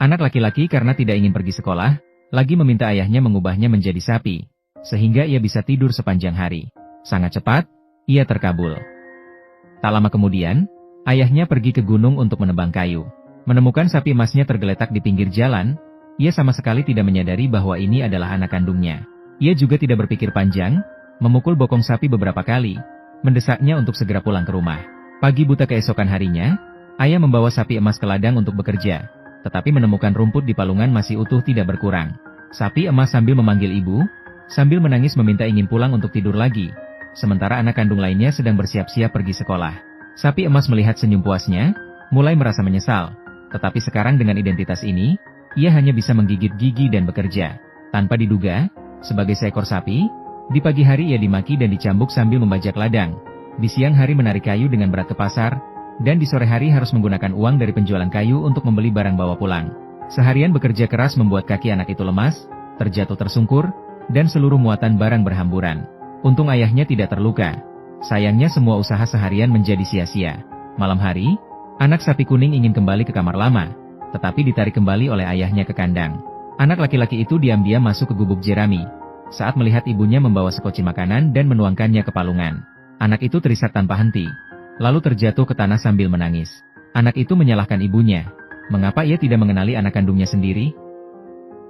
Anak laki-laki karena tidak ingin pergi sekolah, lagi meminta ayahnya mengubahnya menjadi sapi, sehingga ia bisa tidur sepanjang hari. Sangat cepat, ia terkabul. Tak lama kemudian, ayahnya pergi ke gunung untuk menebang kayu. Menemukan sapi emasnya tergeletak di pinggir jalan, ia sama sekali tidak menyadari bahwa ini adalah anak kandungnya. Ia juga tidak berpikir panjang, memukul bokong sapi beberapa kali, mendesaknya untuk segera pulang ke rumah. Pagi buta keesokan harinya, ayah membawa sapi emas ke ladang untuk bekerja, tetapi menemukan rumput di palungan masih utuh tidak berkurang. Sapi emas sambil memanggil ibu, sambil menangis meminta ingin pulang untuk tidur lagi, sementara anak kandung lainnya sedang bersiap-siap pergi sekolah. Sapi emas melihat senyum puasnya, mulai merasa menyesal, tetapi sekarang dengan identitas ini, ia hanya bisa menggigit gigi dan bekerja. Tanpa diduga, sebagai seekor sapi, di pagi hari ia dimaki dan dicambuk sambil membajak ladang. Di siang hari menarik kayu dengan berat ke pasar, dan di sore hari harus menggunakan uang dari penjualan kayu untuk membeli barang bawa pulang. Seharian bekerja keras membuat kaki anak itu lemas, terjatuh tersungkur, dan seluruh muatan barang berhamburan. Untung ayahnya tidak terluka. Sayangnya semua usaha seharian menjadi sia-sia. Malam hari, anak sapi kuning ingin kembali ke kamar lama, tetapi ditarik kembali oleh ayahnya ke kandang. Anak laki-laki itu diam-diam masuk ke gubuk jerami, saat melihat ibunya membawa sekoci makanan dan menuangkannya ke palungan. Anak itu terisak tanpa henti, lalu terjatuh ke tanah sambil menangis. Anak itu menyalahkan ibunya. Mengapa ia tidak mengenali anak kandungnya sendiri?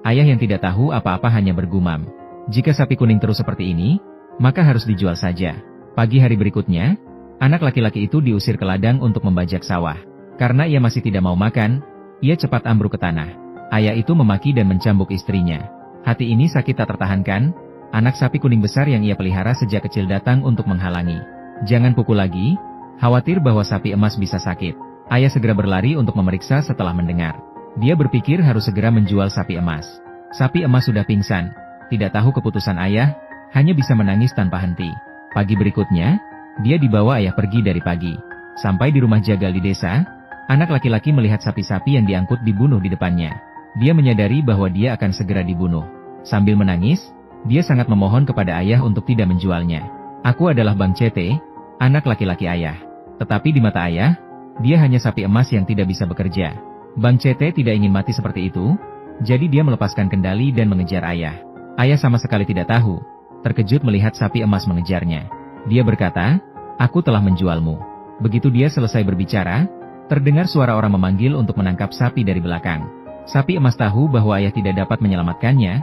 Ayah yang tidak tahu apa-apa hanya bergumam. Jika sapi kuning terus seperti ini, maka harus dijual saja. Pagi hari berikutnya, anak laki-laki itu diusir ke ladang untuk membajak sawah. Karena ia masih tidak mau makan, ia cepat ambruk ke tanah. Ayah itu memaki dan mencambuk istrinya. Hati ini sakit tak tertahankan, anak sapi kuning besar yang ia pelihara sejak kecil datang untuk menghalangi. Jangan pukul lagi, khawatir bahwa sapi emas bisa sakit. Ayah segera berlari untuk memeriksa setelah mendengar. Dia berpikir harus segera menjual sapi emas. Sapi emas sudah pingsan, tidak tahu keputusan ayah, hanya bisa menangis tanpa henti. Pagi berikutnya, dia dibawa ayah pergi dari pagi. Sampai di rumah jagal di desa, anak laki-laki melihat sapi-sapi yang diangkut dibunuh di depannya. Dia menyadari bahwa dia akan segera dibunuh. Sambil menangis, dia sangat memohon kepada ayah untuk tidak menjualnya. Aku adalah Bang Cete, anak laki-laki ayah. Tetapi di mata ayah, dia hanya sapi emas yang tidak bisa bekerja. Bang Cete tidak ingin mati seperti itu, jadi dia melepaskan kendali dan mengejar ayah. Ayah sama sekali tidak tahu, terkejut melihat sapi emas mengejarnya. Dia berkata, "Aku telah menjualmu." Begitu dia selesai berbicara, terdengar suara orang memanggil untuk menangkap sapi dari belakang. Sapi emas tahu bahwa ayah tidak dapat menyelamatkannya,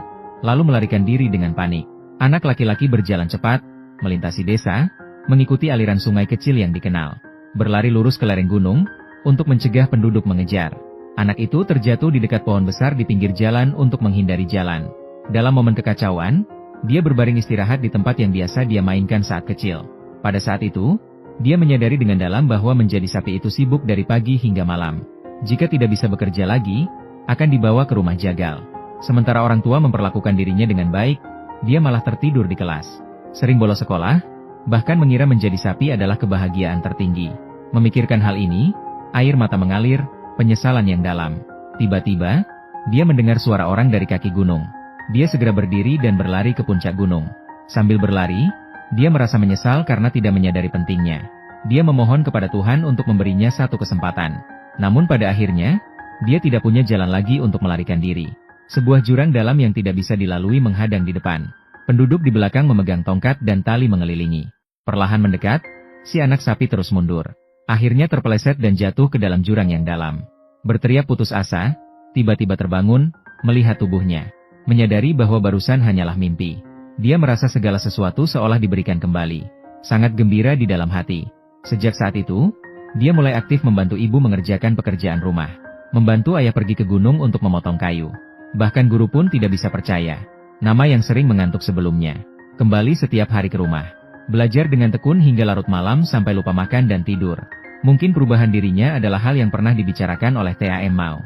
lalu melarikan diri dengan panik. Anak laki-laki berjalan cepat, melintasi desa, mengikuti aliran sungai kecil yang dikenal. Berlari lurus ke lereng gunung, untuk mencegah penduduk mengejar. Anak itu terjatuh di dekat pohon besar di pinggir jalan untuk menghindari jalan. Dalam momen kekacauan, dia berbaring istirahat di tempat yang biasa dia mainkan saat kecil. Pada saat itu, dia menyadari dengan dalam bahwa menjadi sapi itu sibuk dari pagi hingga malam. Jika tidak bisa bekerja lagi, akan dibawa ke rumah jagal. Sementara orang tua memperlakukan dirinya dengan baik, dia malah tertidur di kelas. Sering bolos sekolah, bahkan mengira menjadi sapi adalah kebahagiaan tertinggi. Memikirkan hal ini, air mata mengalir, penyesalan yang dalam. Tiba-tiba, dia mendengar suara orang dari kaki gunung. Dia segera berdiri dan berlari ke puncak gunung. Sambil berlari, dia merasa menyesal karena tidak menyadari pentingnya. Dia memohon kepada Tuhan untuk memberinya satu kesempatan. Namun pada akhirnya, dia tidak punya jalan lagi untuk melarikan diri. Sebuah jurang dalam yang tidak bisa dilalui menghadang di depan. Penduduk di belakang memegang tongkat dan tali mengelilingi. Perlahan mendekat, si anak sapi terus mundur. Akhirnya terpeleset dan jatuh ke dalam jurang yang dalam. Berteriak putus asa, tiba-tiba terbangun, melihat tubuhnya. Menyadari bahwa barusan hanyalah mimpi. Dia merasa segala sesuatu seolah diberikan kembali. Sangat gembira di dalam hati. Sejak saat itu, dia mulai aktif membantu ibu mengerjakan pekerjaan rumah. Membantu ayah pergi ke gunung untuk memotong kayu. Bahkan guru pun tidak bisa percaya. Nama yang sering mengantuk sebelumnya. Kembali setiap hari ke rumah. Belajar dengan tekun hingga larut malam sampai lupa makan dan tidur. Mungkin perubahan dirinya adalah hal yang pernah dibicarakan oleh T.A.M. Mao.